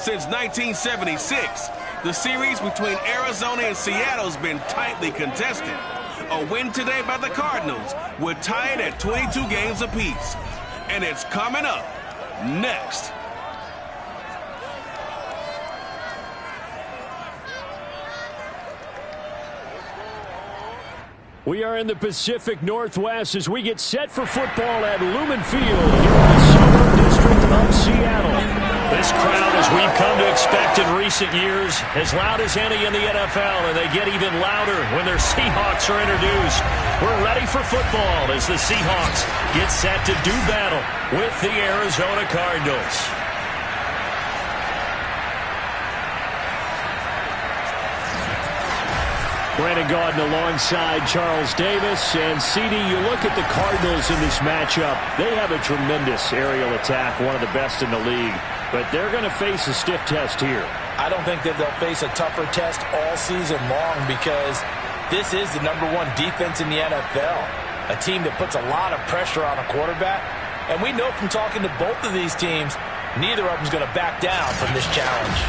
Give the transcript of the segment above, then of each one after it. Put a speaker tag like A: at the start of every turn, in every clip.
A: Since 1976, the series between Arizona and Seattle has been tightly contested. A win today by the Cardinals would tie it at 22 games apiece. And it's coming up next.
B: We are in the Pacific Northwest as we get set for football at Lumen Field here in the suburb district of Seattle. This crowd, as we've come to expect in recent years, as loud as any in the NFL, and they get even louder when their Seahawks are introduced. We're ready for football as the Seahawks get set to do battle with the Arizona Cardinals. Brandon Gaudin alongside Charles Davis. And, CD, you look at the Cardinals in this matchup. They have a tremendous aerial attack, one of the best in the league. But they're going to face a stiff test here.
C: I don't think that they'll face a tougher test all season long because this is the #1 defense in the NFL. A team that puts a lot of pressure on a quarterback. And we know from talking to both of these teams, neither of them is going to back down from this challenge.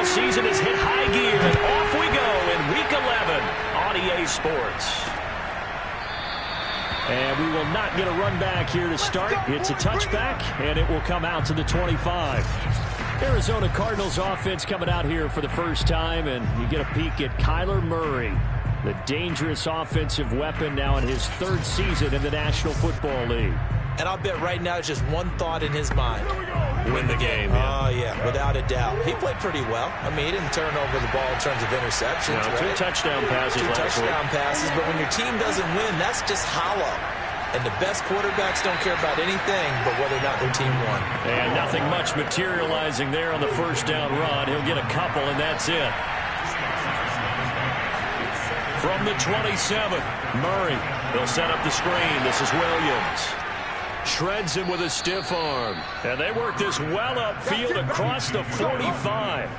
B: Season has hit high gear, and off we go in Week 11 on EA Sports. And we will not get a run back here to start. It's a touchback, and it will come out to the 25. Arizona Cardinals offense coming out here for the first time, and you get a peek at Kyler Murray, the dangerous offensive weapon now in his 3rd season in the National Football League.
C: And I'll bet right now just one thought in his mind.
B: Win the game.
C: Oh, yeah, without a doubt. He played pretty well. I mean, he didn't turn over the ball in terms of interceptions.
B: No,
C: right?
B: 2 touchdown passes.
C: 2 touchdown passes, but when your team doesn't win, that's just hollow. And the best quarterbacks don't care about anything but whether or not their team won.
B: And nothing much materializing there on the first down run. He'll get a couple, and that's it. From the 27, Murray. He'll set up the screen. This is Williams. Shreds him with a stiff arm. And they work this well upfield across the 45.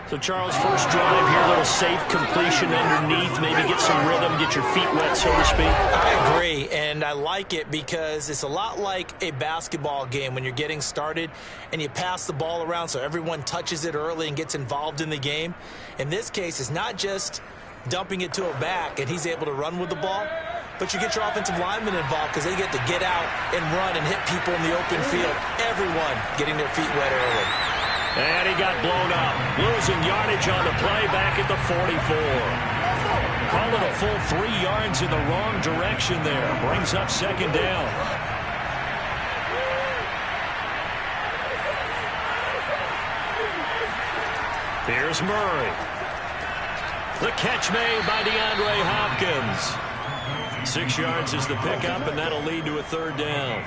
B: So, Charles, first drive here, a little safe completion underneath. Maybe get some rhythm, get your feet wet, so to speak.
C: I agree, and I like it because it's a lot like a basketball game when you're getting started and you pass the ball around so everyone touches it early and gets involved in the game. In this case, it's not just dumping it to a back and he's able to run with the ball, but you get your offensive linemen involved because they get to get out and run and hit people in the open field. Everyone getting their feet wet early.
B: And he got blown up. Losing yardage on the play back at the 44. Call it a full 3 yards in the wrong direction there. Brings up 2nd down. Here's Murray. The catch made by DeAndre Hopkins. 6 yards is the pickup, and that'll lead to a 3rd down.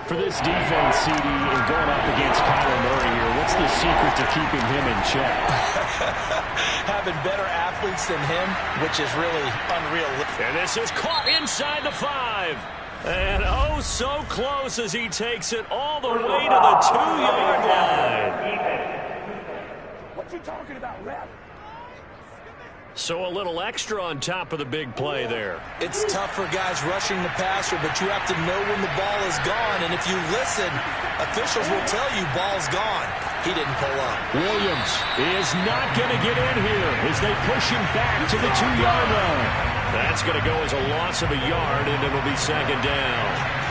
B: For this defense, CD, and going up against Kyler Murray here, what's the secret to keeping him in check?
C: Having better athletes than him, which is really unrealistic.
B: And this is caught inside the 5. And oh, so close as he takes it all the way to the 2-yard line.
D: What you talking about, ref?
B: So a little extra on top of the big play there.
C: It's tough for guys rushing the passer, but you have to know when the ball is gone. And if you listen, officials will tell you ball's gone. He didn't pull up.
B: Williams is not going to get in here as they push him back to the 2-yard line. That's going to go as a loss of a yard, and it'll be second down.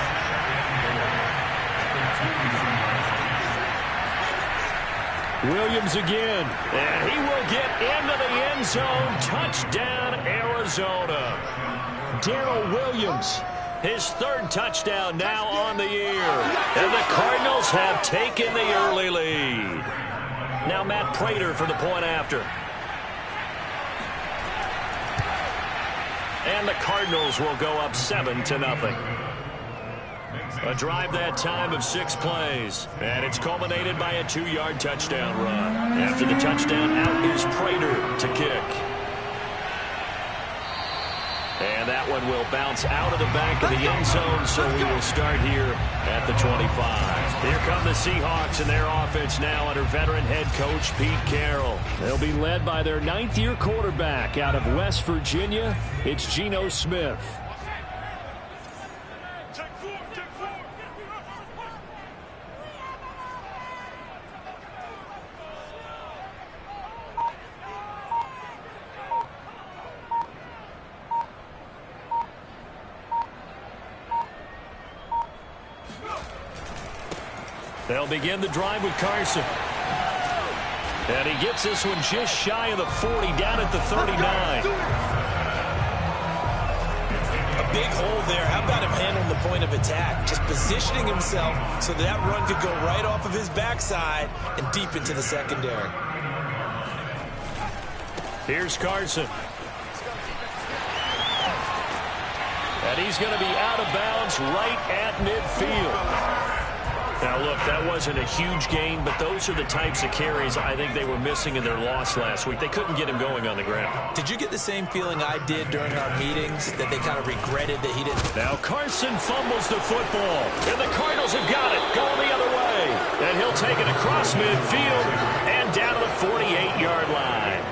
B: Williams again, and he will get into the end zone. Touchdown, Arizona. Darrell Williams, his third touchdown now on the year. And the Cardinals have taken the early lead. Now Matt Prater for the point after. And the Cardinals will go up 7-0. A drive that time of 6 plays. And it's culminated by a 2-yard touchdown run. After the touchdown, out is Prater to kick. And that one will bounce out of the back of the end zone, so we will start here at the 25. Here come the Seahawks and their offense now under veteran head coach Pete Carroll. They'll be led by their 9th-year quarterback out of West Virginia. It's Geno Smith. They'll begin the drive with Carson. And he gets this one just shy of the 40, down at the 39.
C: A big hole there. How about him handling the point of attack? Just positioning himself so that run could go right off of his backside and deep into the secondary.
B: Here's Carson. And he's going to be out of bounds right at midfield. Now, look, that wasn't a huge gain, but those are the types of carries I think they were missing in their loss last week. They couldn't get him going on the ground.
C: Did you get the same feeling I did during our meetings, that they kind of regretted that he didn't?
B: Now Carson fumbles the football, and the Cardinals have got it, going the other way. And he'll take it across midfield and down to the 48-yard line.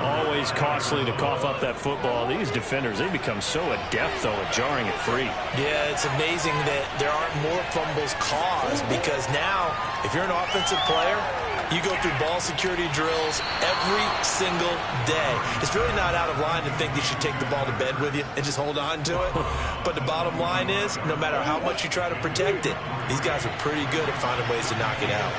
B: Always costly to cough up that football. These defenders, they become so adept, though, at jarring it free.
C: Yeah, it's amazing that there aren't more fumbles caused, because now, if you're an offensive player, you go through ball security drills every single day. It's really not out of line to think you should take the ball to bed with you and just hold on to it. But the bottom line is, no matter how much you try to protect it, these guys are pretty good at finding ways to knock it out.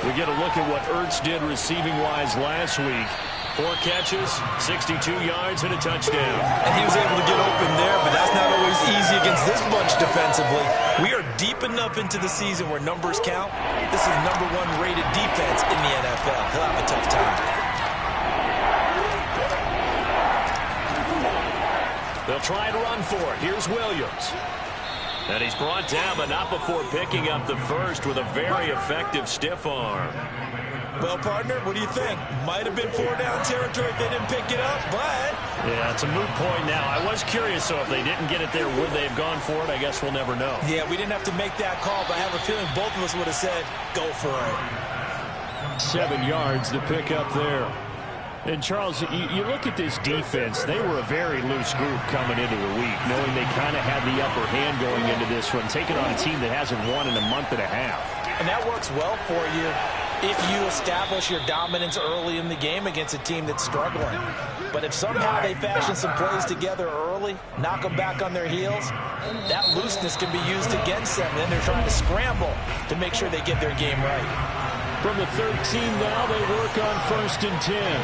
B: We get a look at what Ertz did receiving-wise last week. 4 catches, 62 yards, and a touchdown.
C: And he was able to get open there, but that's not always easy against this bunch defensively. We are deep enough into the season where numbers count. This is the #1 rated defense in the NFL. He'll have a tough time.
B: They'll try to run for it. Here's Williams. And he's brought down, but not before picking up the first with a very effective stiff arm.
C: Well, partner, what do you think? Might have been 4-down territory if they didn't pick it up, but...
B: Yeah, it's a moot point now. I was curious, so if they didn't get it there, would they have gone for it? I guess we'll never know.
C: Yeah, we didn't have to make that call, but I have a feeling both of us would have said, go for it.
B: 7 yards to pick up there. And, Charles, you look at this defense, they were a very loose group coming into the week, knowing they kind of had the upper hand going into this one, taking on a team that hasn't won in a month and a half.
C: And that works well for you if you establish your dominance early in the game against a team that's struggling. But if somehow they fashion some plays together early, knock them back on their heels, that looseness can be used against them. Then they're trying to scramble to make sure they get their game right.
B: From the 13 now, they work on 1st and 10.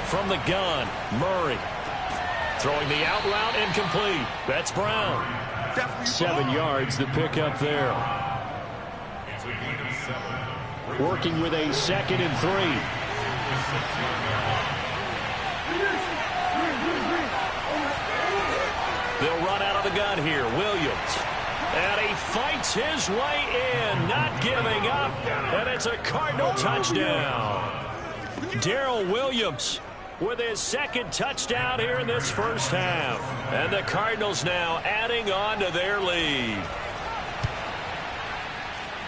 B: From the gun, Murray. Throwing the out route incomplete. That's Brown. 7 yards to pick up there. Working with a 2nd and 3. They'll run out of the gun here. Williams. And he fights his way in, not giving up. And it's a Cardinal touchdown. Darrell Williams with his 2nd touchdown here in this first half. And the Cardinals now adding on to their lead.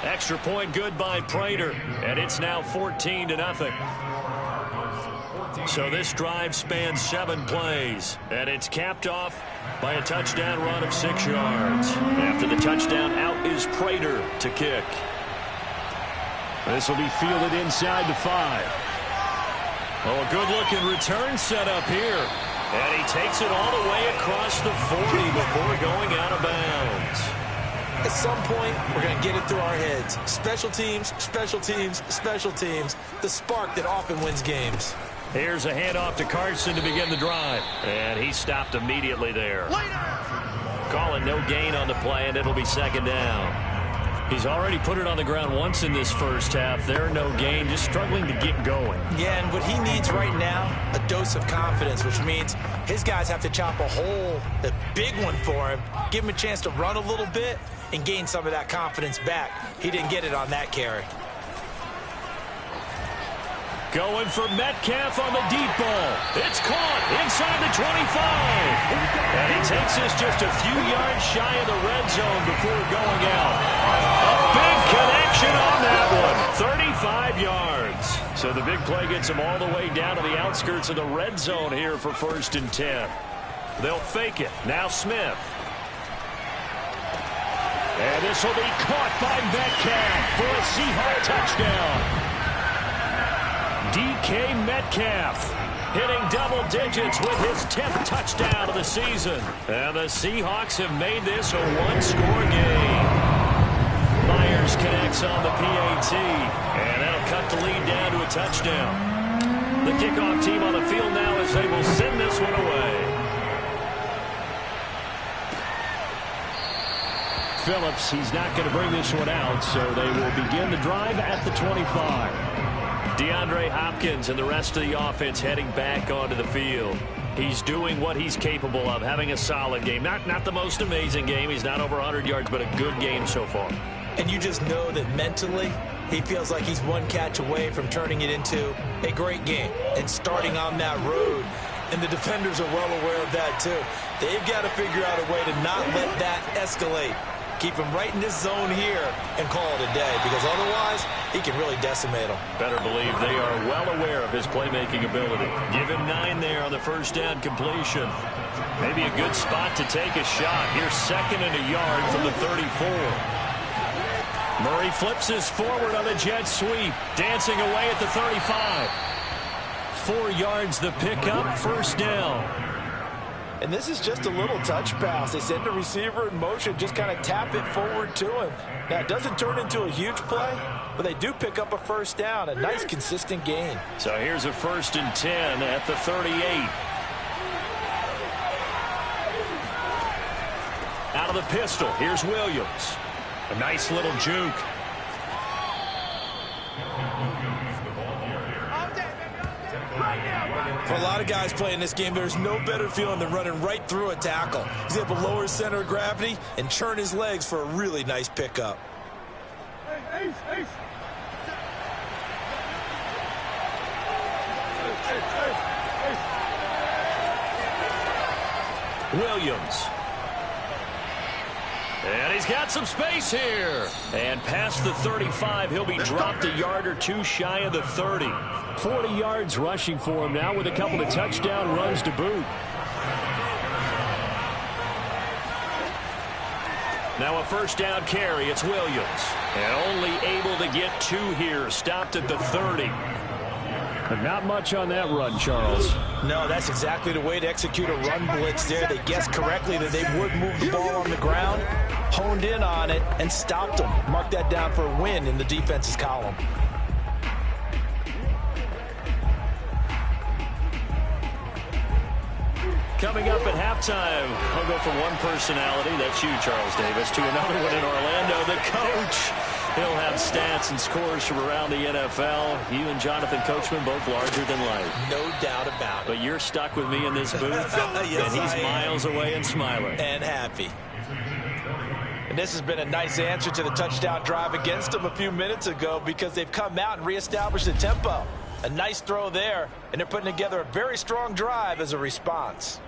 B: Extra point good by Prater, and it's now 14-0. So this drive spans 7 plays, and it's capped off by a touchdown run of 6 yards. After the touchdown, out is Prater to kick. This will be fielded inside the 5. Oh, a good-looking return set up here. And he takes it all the way across the 40 before going out of bounds.
C: At some point, we're going to get it through our heads. Special teams, special teams, special teams. The spark that often wins games.
B: Here's a handoff to Carson to begin the drive. And he stopped immediately there. Calling no gain on the play, and it'll be second down. He's already put it on the ground once in this first half. There, no gain, just struggling to get going.
C: Yeah, and what he needs right now, a dose of confidence, which means his guys have to chop a hole, a big one for him, give him a chance to run a little bit and gain some of that confidence back. He didn't get it on that carry.
B: Going for Metcalf on the deep ball. It's caught inside the 25. And he takes this just a few yards shy of the red zone before going out. A big connection on that one. 35 yards. So the big play gets him all the way down to the outskirts of the red zone here for 1st and 10. They'll fake it. Now Smith. And this will be caught by Metcalf for a Seahawks touchdown. DK Metcalf hitting double digits with his 10th touchdown of the season. And the Seahawks have made this a one-score game. Myers connects on the PAT, and that'll cut the lead down to a touchdown. The kickoff team on the field now as they will send this one away. Phillips, he's not going to bring this one out, so they will begin the drive at the 25. DeAndre Hopkins and the rest of the offense heading back onto the field. He's doing what he's capable of, having a solid game. Not the most amazing game. He's not over 100 yards, but a good game so far.
C: And you just know that mentally, he feels like he's one catch away from turning it into a great game and starting on that road. And the defenders are well aware of that, too. They've got to figure out a way to not let that escalate. Keep him right in this zone here and call it a day, because otherwise he can really decimate them.
B: Better believe they are well aware of his playmaking ability. Give him 9 there on the first down completion. Maybe a good spot to take a shot. Here's 2nd and a yard from the 34. Murray flips his forward on the jet sweep, dancing away at the 35. 4 yards the pickup, 1st down.
C: And this is just a little touch pass. They send the receiver in motion, just kind of tap it forward to him. Now, it doesn't turn into a huge play, but they do pick up a 1st down, a nice, consistent gain.
B: So here's a 1st and 10 at the 38. Out of the pistol, here's Williams. A nice little juke.
C: For a lot of guys playing this game, there's no better feeling than running right through a tackle. He's able to lower his center of gravity and churn his legs for a really nice pickup.
B: Williams. And he's got some space here. And past the 35, he'll be dropped a yard or two shy of the 30. 40 yards rushing for him now with a couple of touchdown runs to boot. Now a 1st down carry. It's Williams. And only able to get 2 here. Stopped at the 30. But not much on that run, Charles.
C: No, that's exactly the way to execute a run blitz there. They guessed correctly that they would move the ball on the ground, honed in on it, and stopped them. Mark that down for a win in the defense's column.
B: Coming up at halftime, I'll go from one personality, that's you, Charles Davis, to another one in Orlando, the coach. He'll have stats and scores from around the NFL. You and Jonathan Coachman both larger than life.
C: No doubt about it.
B: But you're stuck with me in this booth,
C: yes,
B: and he's miles away and smiling.
C: And happy. And this has been a nice answer to the touchdown drive against them a few minutes ago, because they've come out and reestablished the tempo. A nice throw there, and they're putting together a very strong drive as a response.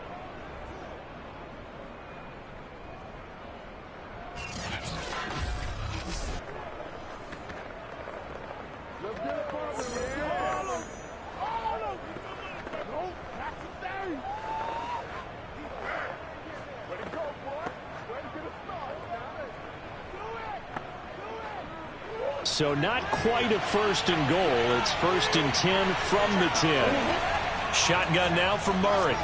B: So not quite a 1st and goal. It's 1st and 10 from the 10. Shotgun now for Murray.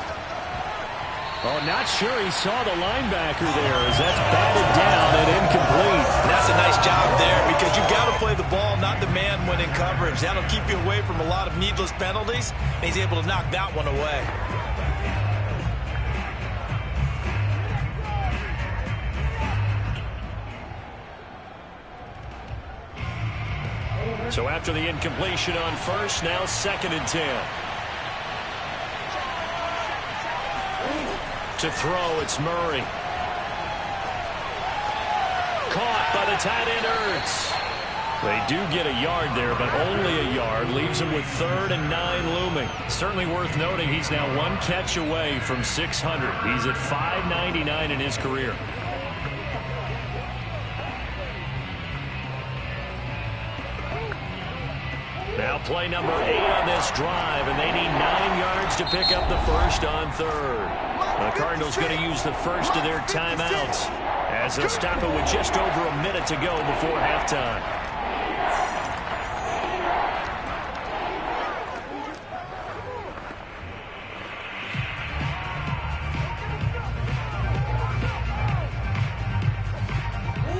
B: Oh, not sure he saw the linebacker there as that's batted down and incomplete.
C: And that's a nice job there because you've got to play the ball, not the man when in coverage. That'll keep you away from a lot of needless penalties, and he's able to knock that one away.
B: So after the incompletion on first, now 2nd and 10. To throw, it's Murray. Caught by the tight end, Ertz. They do get a yard there, but only a yard. Leaves him with 3rd and 9 looming. Certainly worth noting he's now 1 catch away from 600. He's at 599 in his career. Now play number 8 on this drive, and they need 9 yards to pick up the first on 3rd. The Cardinals going to use the first of their timeouts as they'll stop it with just over a minute to go before halftime.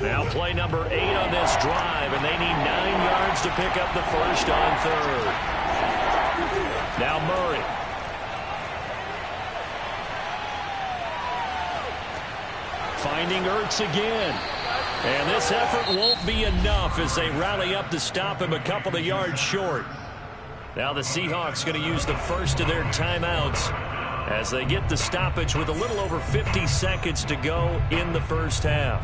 B: Now play number 8 on this drive, and they need 9 yards to pick up the first on 3rd. Now Murray. Finding Ertz again. And this effort won't be enough as they rally up to stop him a couple of yards short. Now the Seahawks going to use the first of their timeouts as they get the stoppage with a little over 50 seconds to go in the first half.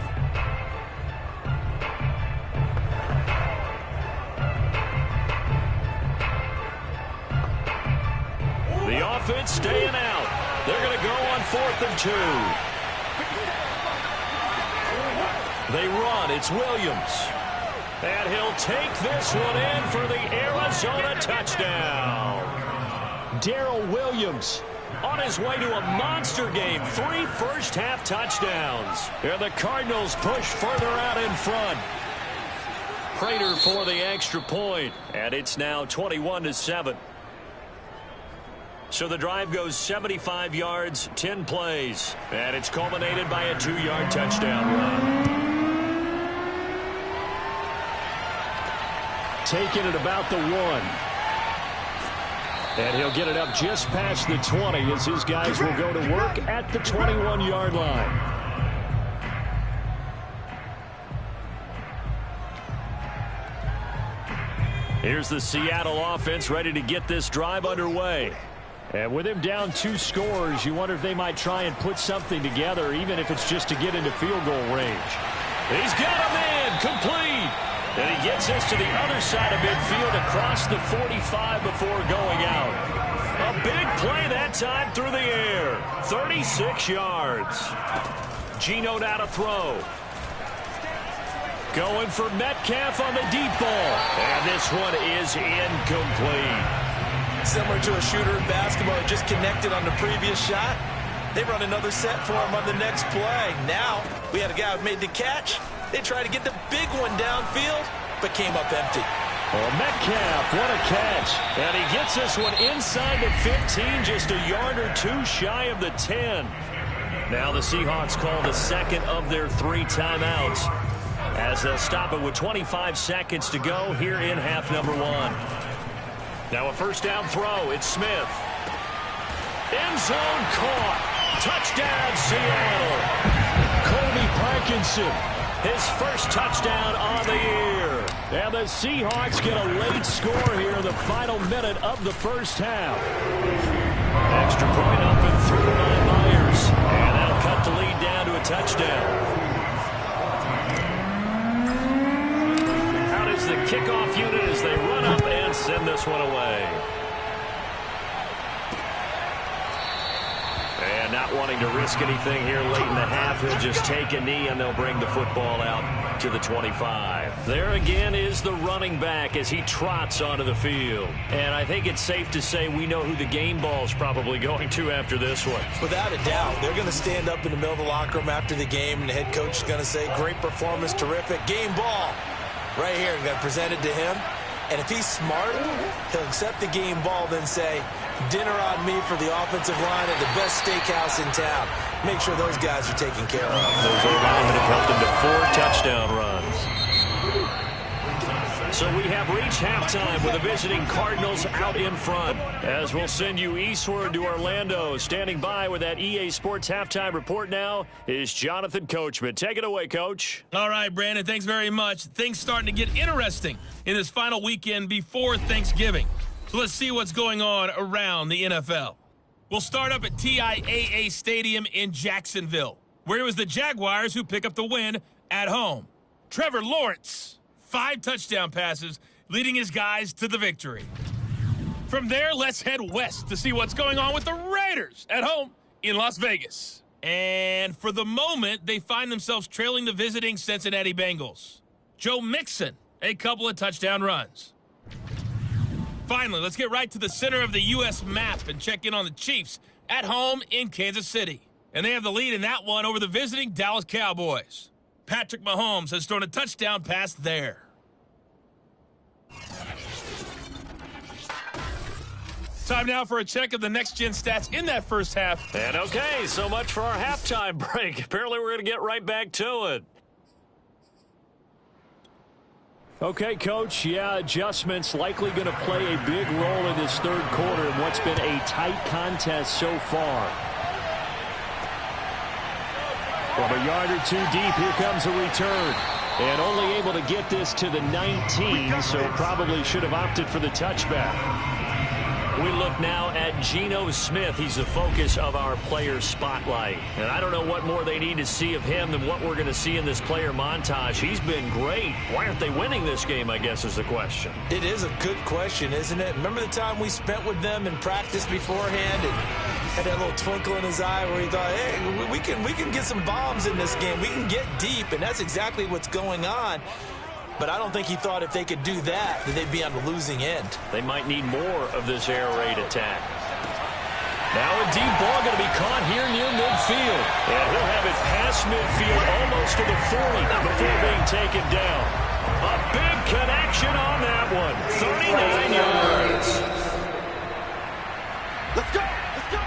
B: The offense staying out. They're going to go on 4th and 2. They run. It's Williams. And he'll take this one in for the Arizona touchdown. Darrell Williams on his way to a monster game. 3 first-half touchdowns. And the Cardinals push further out in front. Prater for the extra point. And it's now 21-7. So the drive goes 75 yards, 10 plays. And it's culminated by a 2-yard touchdown run. Taking it about the 1. And he'll get it up just past the 20 as his guys will go to work at the 21-yard line. Here's the Seattle offense ready to get this drive underway. And with him down 2 scores, you wonder if they might try and put something together, even if it's just to get into field goal range. He's got him in, complete. And he gets us to the other side of midfield across the 45 before going out. A big play that time through the air. 36 yards. Geno now to throw. Going for Metcalf on the deep ball. And this one is incomplete.
C: Similar to a shooter in basketball who just connected on the previous shot. They run another set for him on the next play. Now, we had a guy who made the catch. They tried to get the big one downfield, but came up empty.
B: Oh, Metcalf, what a catch. And he gets this one inside the 15, just a yard or 2 shy of the 10. Now the Seahawks call the second of their 3 timeouts as they'll stop it with 25 seconds to go here in half number 1. Now a first down throw. It's Smith. End zone caught. Touchdown, Seattle. Colby Parkinson, his first touchdown on the year. And the Seahawks get a late score here in the final minute of the first half. Extra point up and through by Myers. And that'll cut the lead down to a touchdown. Out is the kickoff unit as they run up and send this one away. And not wanting to risk anything here late in the half, he'll just take a knee and they'll bring the football out to the 25. There again is the running back as he trots onto the field. And I think it's safe to say we know who the game ball's probably going to after this one.
C: Without a doubt, they're going to stand up in the middle of the locker room after the game, and the head coach is going to say, great performance, terrific, game ball. Right here, got presented to him. And if he's smart, he'll accept the game ball, then say, Dinner on me for the offensive line at the best steakhouse in town. Make sure those guys are taken care of.
B: Those O-linemen have helped him to 4 touchdown runs. So we have reached halftime with the visiting Cardinals out in front. As we'll send you eastward to Orlando. Standing by with that EA Sports halftime report now is Jonathan Coachman. Take it away, Coach.
E: All right, Brandon, thanks very much. Things starting to get interesting in this final weekend before Thanksgiving. So let's see what's going on around the NFL. We'll start up at TIAA Stadium in Jacksonville, where it was the Jaguars who pick up the win at home. Trevor Lawrence, 5 touchdown passes, leading his guys to the victory. From there, let's head west to see what's going on with the Raiders at home in Las Vegas. And for the moment, they find themselves trailing the visiting Cincinnati Bengals. Joe Mixon, a couple of touchdown runs. Finally, let's get right to the center of the U.S. map and check in on the Chiefs at home in Kansas City. And they have the lead in that one over the visiting Dallas Cowboys. Patrick Mahomes has thrown a touchdown pass there. Time now for a check of the next-gen stats in that first half.
B: And okay, so much for our halftime break. Apparently we're going to get right back to it. Okay, Coach, adjustments likely going to play a big role in this third quarter in what's been a tight contest so far. From a yard or 2 deep, here comes a return. And only able to get this to the 19, so probably should have opted for the touchback. We look now at Geno Smith. He's the focus of our player spotlight. And I don't know what more they need to see of him than what we're going to see in this player montage. He's been great. Why aren't they winning this game, I guess, is the question.
C: It is a good question, isn't it? Remember the time we spent with them in practice beforehand and had that little twinkle in his eye where he thought, hey, we can get some bombs in this game. We can get deep, and that's exactly what's going on. But I don't think he thought if they could do that they'd be on the losing end.
B: They might need more of this air raid attack. Now a deep ball going to be caught here near midfield. And he'll have it past midfield almost to the 40 before being taken down. A big connection on that one. 39 yards.
D: Let's go! Let's go!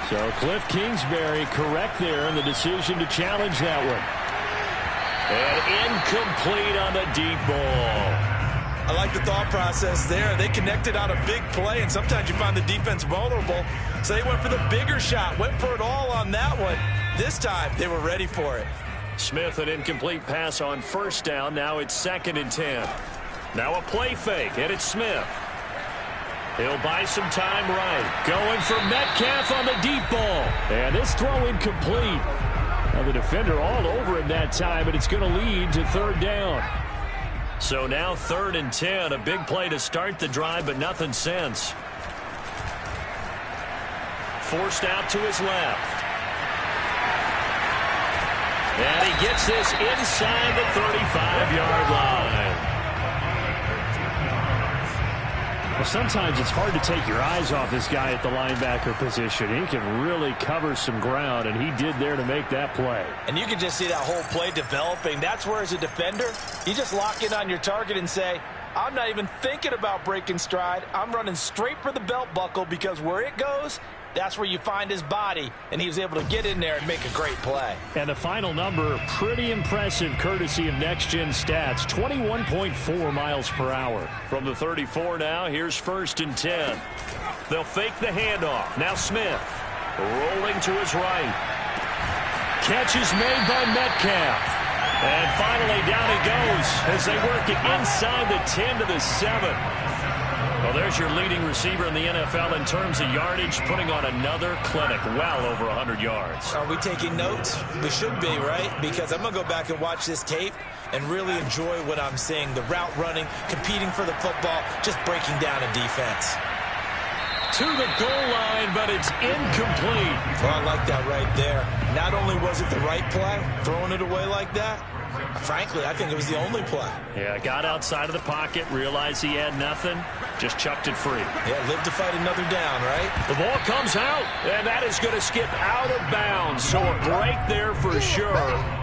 B: So Cliff Kingsbury correct there in the decision to challenge that one. And incomplete on the deep ball.
C: I like the thought process there. They connected on a big play, and sometimes you find the defense vulnerable. So they went for the bigger shot, went for it all on that one. This time, they were ready for it.
B: Smith, an incomplete pass on first down. Now it's 2nd and 10. Now a play fake, and it's Smith. He'll buy some time right. Going for Metcalf on the deep ball. And this throw incomplete. Now the defender all over him that time, but it's going to lead to 3rd down. So now 3rd and 10. A big play to start the drive, but nothing since. Forced out to his left. And he gets this inside the 35-yard line. Well, sometimes it's hard to take your eyes off this guy at the linebacker position. He can really cover some ground, and he did there to make that play.
C: And you can just see that whole play developing. That's where, as a defender, you just lock in on your target and say, I'm not even thinking about breaking stride. I'm running straight for the belt buckle because where it goes, that's where you find his body, and he was able to get in there and make a great play.
B: And the final number, pretty impressive courtesy of Next Gen Stats, 21.4 miles per hour. From the 34 now, here's 1st and 10. They'll fake the handoff. Now Smith rolling to his right. Catch is made by Metcalf. And finally down he goes as they work it inside the 10 to the 7. Well, there's your leading receiver in the NFL in terms of yardage, putting on another clinic, well over 100 yards.
C: Are we taking notes? We should be, right? Because I'm going to go back and watch this tape and really enjoy what I'm seeing. The route running, competing for the football, just breaking down a defense.
B: To the goal line, but it's incomplete.
C: Well, I like that right there. Not only was it the right play, throwing it away like that, frankly, I think it was the only play.
B: Yeah, got outside of the pocket, realized he had nothing. Just chucked it free.
C: Yeah, live to fight another down, right?
B: The ball comes out, and that is going to skip out of bounds. So a break there for sure.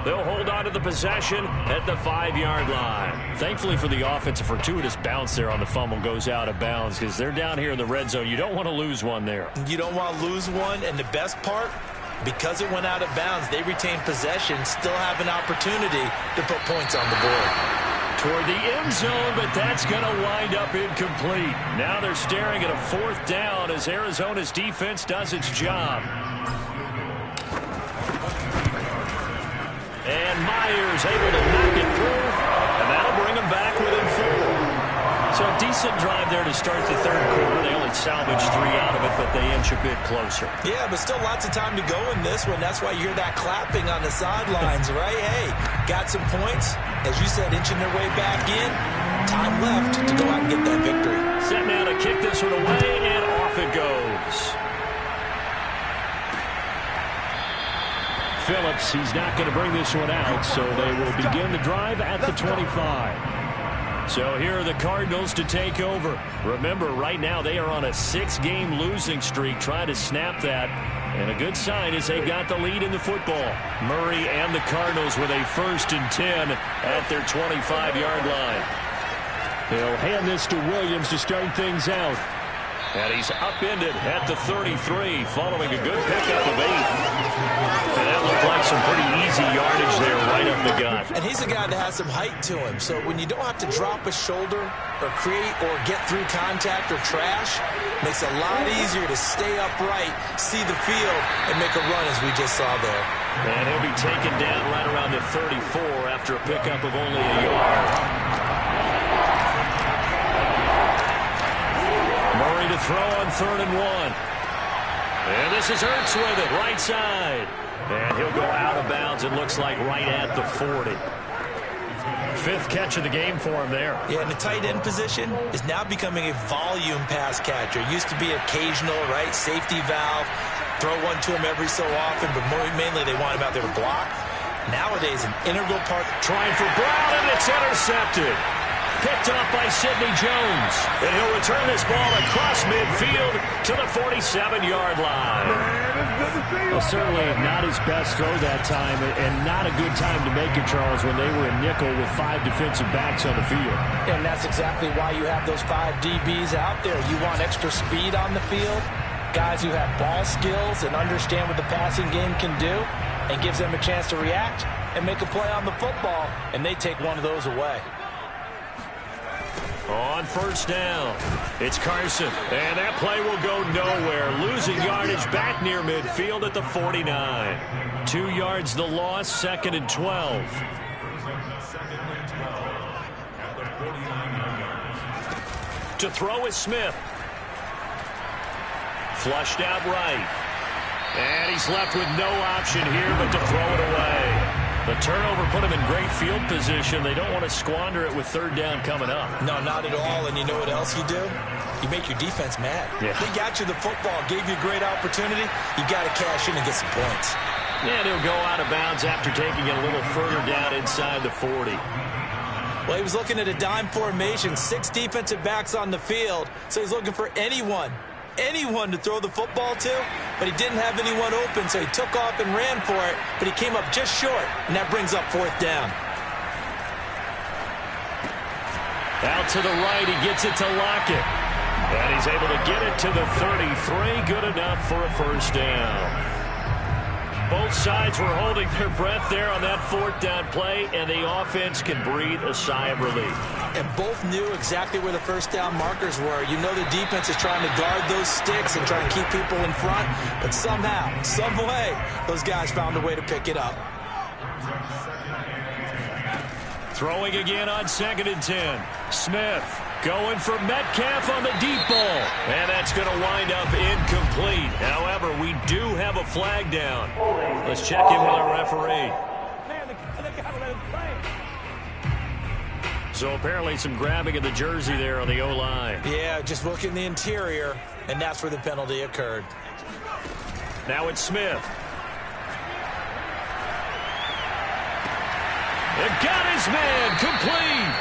B: They'll hold on to the possession at the 5-yard line. Thankfully for the offense, a fortuitous bounce there on the fumble goes out of bounds because they're down here in the red zone. You don't want to lose one there.
C: You don't want to lose one, and the best part, because it went out of bounds, they retain possession, still have an opportunity to put points on the board.
B: Toward the end zone, but that's going to wind up incomplete. Now they're staring at a 4th down as Arizona's defense does its job. And Myers able to knock it through, and that'll bring them back within 4. So a decent drive there to start the 3rd quarter. They only salvaged 3 out of it, but they inch a bit closer.
C: Yeah, but still lots of time to go in this one. That's why you hear that clapping on the sidelines, right? Hey, got some points. As you said, inching their way back in. Time left to go out and get that victory.
B: Set now to kick this one away, and off it goes. Phillips, he's not going to bring this one out, so they will begin the drive at the 25. So here are the Cardinals to take over. Remember, right now they are on a 6-game losing streak, trying to snap that. And a good sign is they've got the lead in the football. Murray and the Cardinals with a 1st and 10 at their 25-yard line. They'll hand this to Williams to start things out. And he's upended at the 33, following a good pickup of 8. And that looked like some pretty easy yardage there right up the gut.
C: And he's a guy that has some height to him. So when you don't have to drop a shoulder or create or get through contact or trash, makes it a lot easier to stay upright, see the field, and make a run as we just saw there.
B: And he'll be taken down right around the 34 after a pickup of only a yard. Murray to throw on 3rd and 1. And this is Ertz with it, right side. And he'll go out of bounds, it looks like right at the 40. 5th catch of the game for him there.
C: Yeah, and the tight end position is now becoming a volume pass catcher. Used to be occasional, right? Safety valve. Throw one to him every so often, but mainly they want him out there to block. Nowadays, an integral part.
B: Trying for Brown, and it's intercepted. Picked up by Sidney Jones. And he'll return this ball across midfield to the 47-yard line. Well, certainly not his best throw that time, and not a good time to make it, Charles, when they were in nickel with 5 defensive backs on the field.
C: And that's exactly why you have those 5 DBs out there. You want extra speed on the field, guys who have ball skills and understand what the passing game can do, and gives them a chance to react and make a play on the football, and they take one of those away.
B: On 1st down, it's Carson, and that play will go nowhere. Losing yardage back near midfield at the 49. 2 yards the loss, 2nd and 12. To throw is Smith. Flushed out right. And he's left with no option here but to throw it away. The turnover put him in great field position. They don't want to squander it with 3rd down coming up.
C: No, not at all. And you know what else you do? You make your defense mad.
B: Yeah.
C: They got you the football, gave you a great opportunity. You got to cash in and get some points.
B: And he'll go out of bounds after taking it a little further down inside the 40.
C: Well, he was looking at a dime formation, 6 defensive backs on the field, so he's looking for anyone to throw the football to, but he didn't have anyone open, so he took off and ran for it, but he came up just short, and that brings up 4th down.
B: Out to the right, he gets it to Lockett, and he's able to get it to the 33, good enough for a 1st down. Both sides were holding their breath there on that 4th down play, and the offense can breathe a sigh of relief.
C: And both knew exactly where the 1st down markers were. You know the defense is trying to guard those sticks and trying to keep people in front, but somehow, some way, those guys found a way to pick it up.
B: Throwing again on 2nd and 10. Smith going for Metcalf on the deep ball. And that's going to wind up incomplete. However, we do have a flag down. Let's check in with our referee. So apparently some grabbing of the jersey there on the O-line.
C: Yeah, just look in the interior, and that's where the penalty occurred.
B: Now it's Smith. They've got his man complete.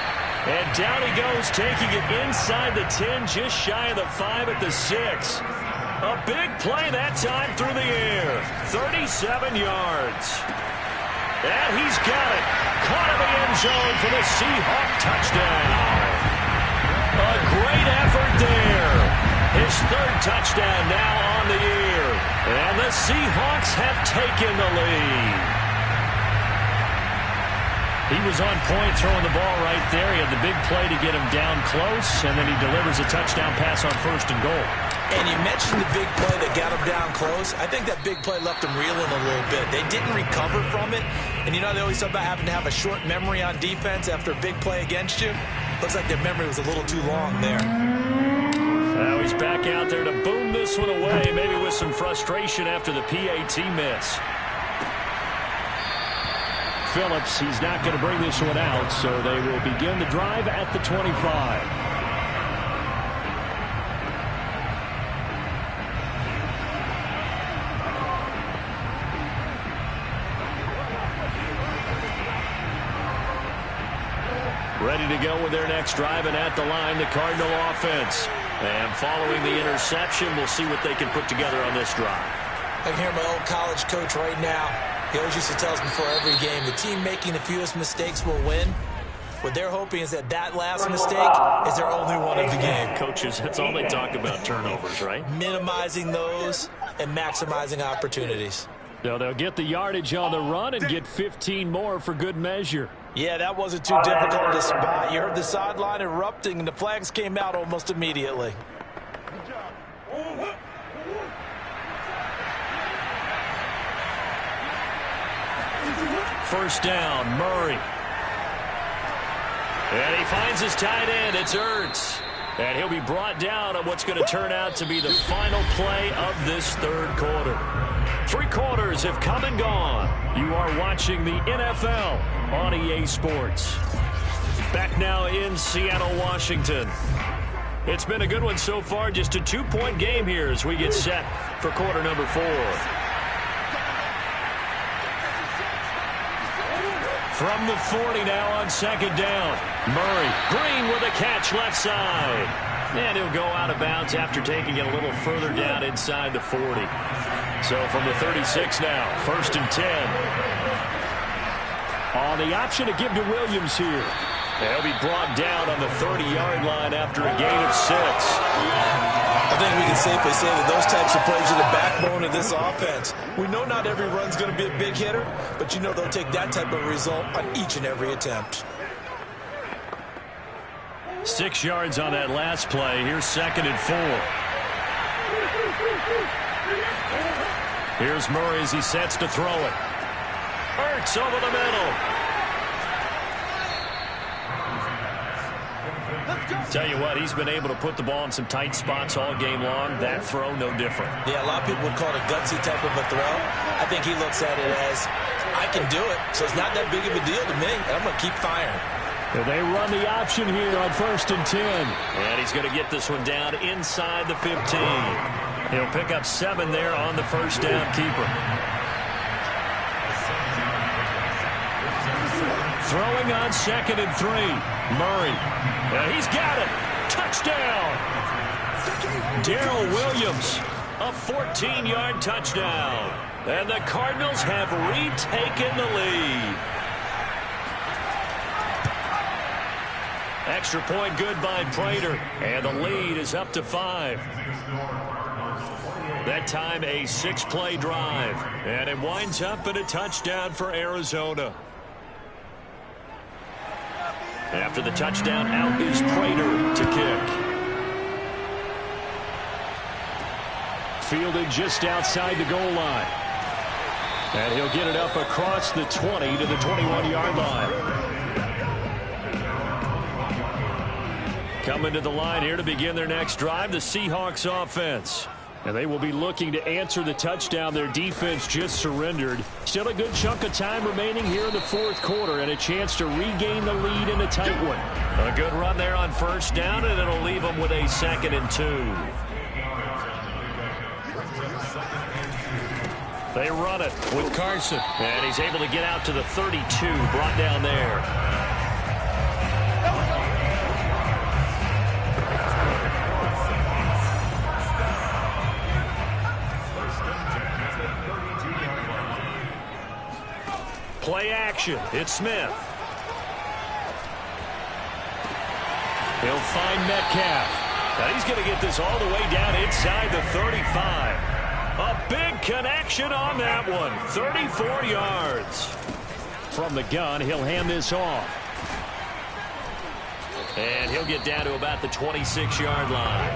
B: And down he goes, taking it inside the 10, just shy of the 5 at the 6. A big play that time through the air. 37 yards. And he's got it. Caught in the end zone for the Seahawks touchdown. A great effort there. His third touchdown now on the year. And the Seahawks have taken the lead. He was on point throwing the ball right there. He had the big play to get him down close, and then he delivers a touchdown pass on 1st and goal.
C: And you mentioned the big play that got him down close. I think that big play left him reeling a little bit. They didn't recover from it. And you know they always talk about having to have a short memory on defense after a big play against you. Looks like their memory was a little too long there.
B: Now he's back out there to boom this one away, maybe with some frustration after the PAT miss. Phillips, he's not going to bring this one out, so they will begin the drive at the 25. Ready to go with their next drive, and at the line, the Cardinal offense. And following the interception, we'll see what they can put together on this drive.
C: I can hear my old college coach right now. He always used to tell us before every game, the team making the fewest mistakes will win. What they're hoping is that that last mistake is their only one of the game.
B: Coaches, that's all they talk about, turnovers, right?
C: Minimizing those and maximizing opportunities.
B: So they'll get the yardage on the run and get 15 more for good measure.
C: Yeah, that wasn't too difficult to spot. You heard the sideline erupting, and the flags came out almost immediately.
B: First down, Murray. And he finds his tight end. It's Ertz. And he'll be brought down on what's going to turn out to be the final play of this third quarter. 3 quarters have come and gone. You are watching the NFL on EA Sports. Back now in Seattle, Washington. It's been a good one so far. Just a 2-point game here as we get set for quarter number 4. From the 40 now on 2nd down. Murray, Green with a catch left side. And he'll go out of bounds after taking it a little further down inside the 40. So from the 36 now, 1st and 10. On the option to give to Williams here. He'll be brought down on the 30-yard line after a gain of 6.
C: I think we can safely say that those types of plays are the backbone of this offense. We know not every run's going to be a big hitter, but you know they'll take that type of result on each and every attempt.
B: 6 yards on that last play. Here's 2nd and 4. Here's Murray as he sets to throw it. Ertz over the middle. Tell you what, he's been able to put the ball in some tight spots all game long. That throw, no different.
C: Yeah, a lot of people would call it a gutsy type of a throw. I think he looks at it as, I can do it, so it's not that big of a deal to me, and I'm going to keep firing.
B: So they run the option here on 1st and 10. And he's going to get this one down inside the 15. He'll pick up 7 there on the first down keeper. Throwing on 2nd and 3. Murray. And he's got it. Touchdown. Darrell Williams. A 14-yard touchdown. And the Cardinals have retaken the lead. Extra point good by Prater. And the lead is up to 5. That time a 6-play drive. And it winds up in a touchdown for Arizona. After the touchdown, out is Prater to kick. Fielded just outside the goal line. And he'll get it up across the 20 to the 21-yard line. Coming to the line here to begin their next drive, the Seahawks offense. And they will be looking to answer the touchdown their defense just surrendered. Still a good chunk of time remaining here in the 4th quarter and a chance to regain the lead in a tight one. A good run there on 1st down, and it'll leave them with a 2nd and 2. They run it with Carson. And he's able to get out to the 32, brought down there. Play action. It's Smith. He'll find Metcalf. Now he's going to get this all the way down inside the 35. A big connection on that one. 34 yards. From the gun, he'll hand this off. And he'll get down to about the 26-yard line.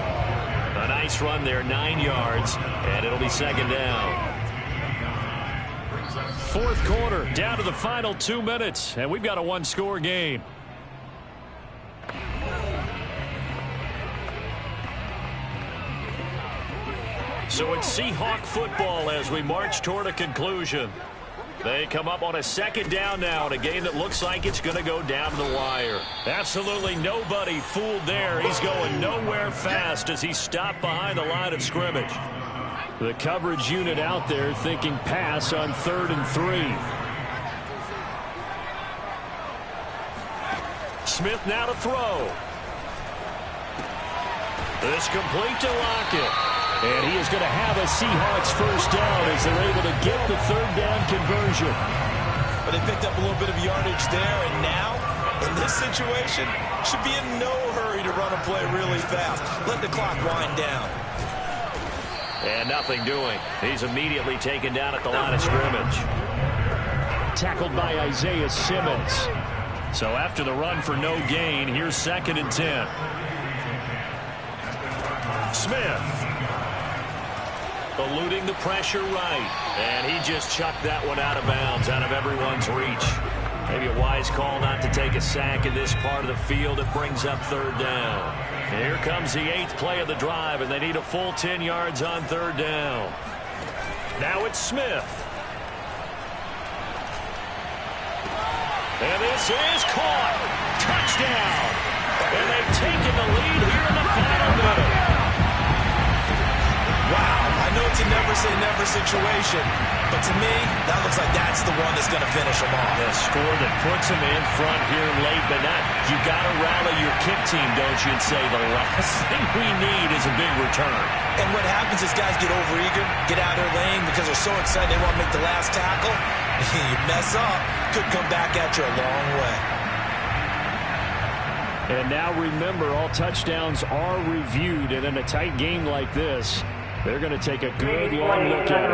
B: A nice run there, 9 yards, and it'll be second down. Fourth quarter, down to the final 2 minutes, and we've got a one-score game. So it's Seahawk football as we march toward a conclusion. They come up on a second down now in a game that looks like it's going to go down to the wire. Absolutely nobody fooled there. He's going nowhere fast as he's stopped behind the line of scrimmage. The coverage unit out there thinking pass on 3rd and 3. Smith now to throw. This complete to Lockett. And he is going to have a Seahawks first down as they're able to get the 3rd down conversion.
C: But they picked up a little bit of yardage there, and now, in this situation, should be in no hurry to run a play really fast. Let the clock wind down.
B: And nothing doing. He's immediately taken down at the line of scrimmage. Tackled by Isaiah Simmons. So after the run for no gain, here's 2nd and 10. Smith. Eluding the pressure right. And he just chucked that one out of bounds, out of everyone's reach. Maybe a wise call not to take a sack in this part of the field. It brings up 3rd down. And here comes the 8th play of the drive, and they need a full 10 yards on 3rd down. Now it's Smith. And this is caught. Touchdown. And they've taken the lead here in the final minute.
C: Wow, I know it's a never-say-never situation, but to me, that looks like that's the one that's going to finish them off.
B: A score that puts them in front here late, but not. You got to rally your kick team, don't you, and say the last thing we need is a big return.
C: And what happens is guys get overeager, get out of their lane because they're so excited they want to make the last tackle. You mess up, could come back at you a long way.
B: And now remember, all touchdowns are reviewed, and in a tight game like this, they're going to take a good long look at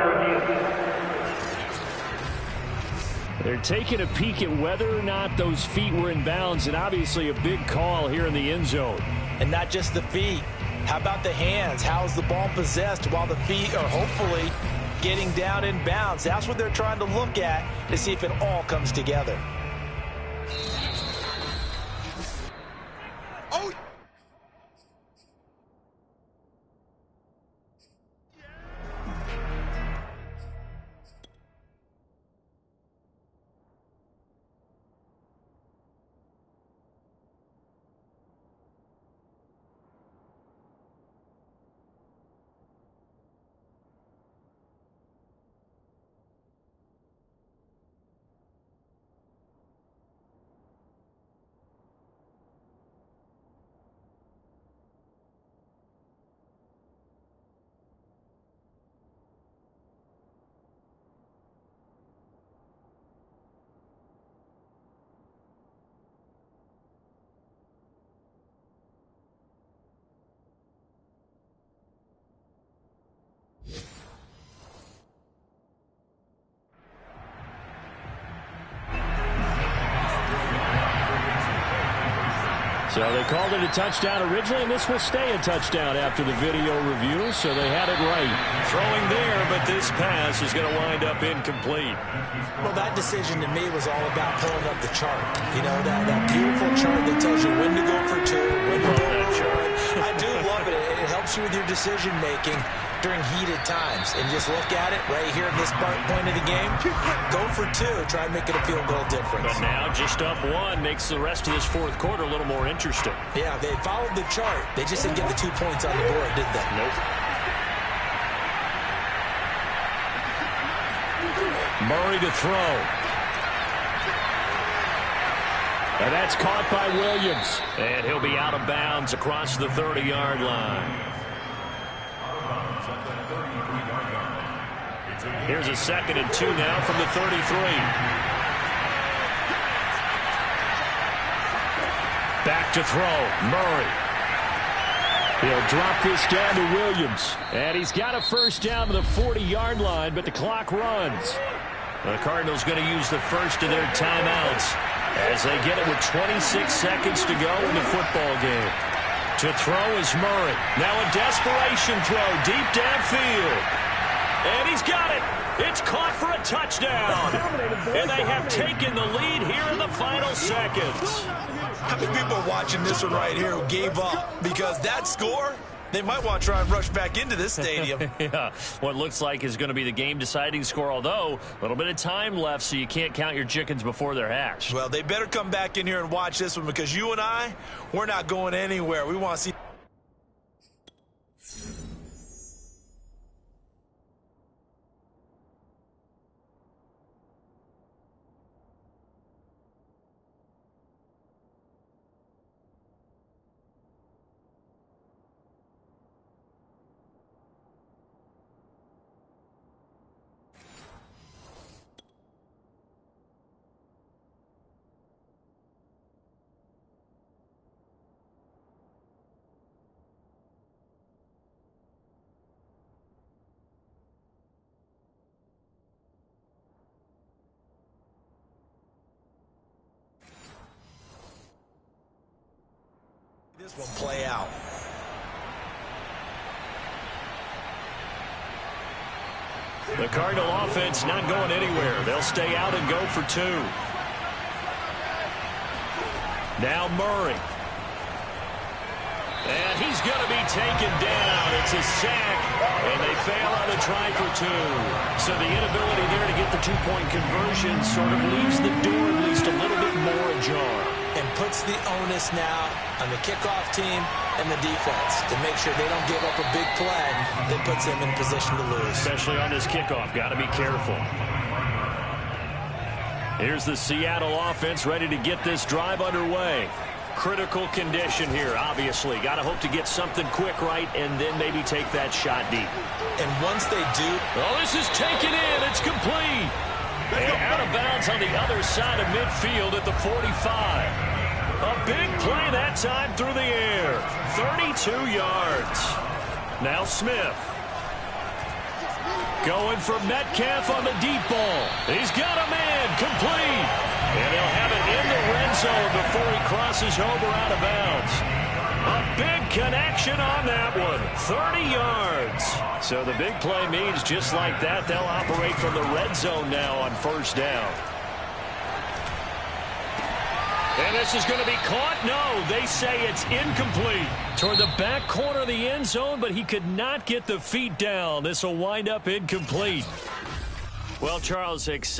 B: it. They're taking a peek at whether or not those feet were in bounds, and obviously a big call here in the end zone.
C: And not just the feet. How about the hands? How's the ball possessed while the feet are hopefully getting down in bounds? That's what they're trying to look at to see if it all comes together.
A: Oh!
B: So they called it a touchdown originally, and this will stay a touchdown after the video review, so they had it right. Throwing there, but this pass is going to wind up incomplete.
C: Well, that decision to me was all about pulling up the chart. You know, that beautiful chart that tells you when to go for 2, when to go for 1. I do love it. It helps you with your decision-making during heated times. And just look at it right here at this point of the game. Go for 2. Try and make it a field goal difference.
B: But now just up 1 makes the rest of this fourth quarter a little more interesting.
C: Yeah, they followed the chart. They just didn't get the 2 points on the board, did they?
B: Nope. Murray to throw. And that's caught by Williams. And he'll be out of bounds across the 30-yard line. Here's a 2nd and 2 now from the 33. Back to throw. Murray. He'll drop this down to Williams. And he's got a first down to the 40-yard line, but the clock runs. The Cardinals going to use the first of their timeouts as they get it with 26 seconds to go in the football game. To throw is Murray. Now a desperation throw deep downfield. And he's got it. It's caught for a touchdown. And they have taken the lead here in the final seconds.
C: How many people are watching this one right here who gave up? Because that score, they might want to try and rush back into this stadium.
B: Yeah, what looks like is going to be the game-deciding score, although a little bit of time left, so you can't count your chickens before they're hatched.
C: Well, they better come back in here and watch this one because you and I, we're not going anywhere. We want to see. This one play out.
B: The Cardinal offense not going anywhere. They'll stay out and go for two. Now Murray. And he's going to be taken down. It's a sack, and they fail on the try for two. So the inability there to get the two-point conversion sort of leaves the door at least a little bit more ajar.
C: And puts the onus now on the kickoff team and the defense to make sure they don't give up a big play that puts them in position to lose.
B: Especially on this kickoff. Got to be careful. Here's the Seattle offense ready to get this drive underway. Critical condition here, obviously. Got to hope to get something quick right and then maybe take that shot deep.
C: And once they do...
B: Oh, this is taken in. It's complete. And out of bounds on the other side of midfield at the 45. A big play that time through the air. 32 yards. Now Smith. Going for Metcalf on the deep ball. He's got a man. Complete. And he'll have it in the red zone before he crosses over out of bounds. A big connection on that one. 30 yards. So the big play means just like that, they'll operate from the red zone now on first down. And this is going to be caught. No, they say it's incomplete. Toward the back corner of the end zone, but he could not get the feet down. This will wind up incomplete. Well, Charles,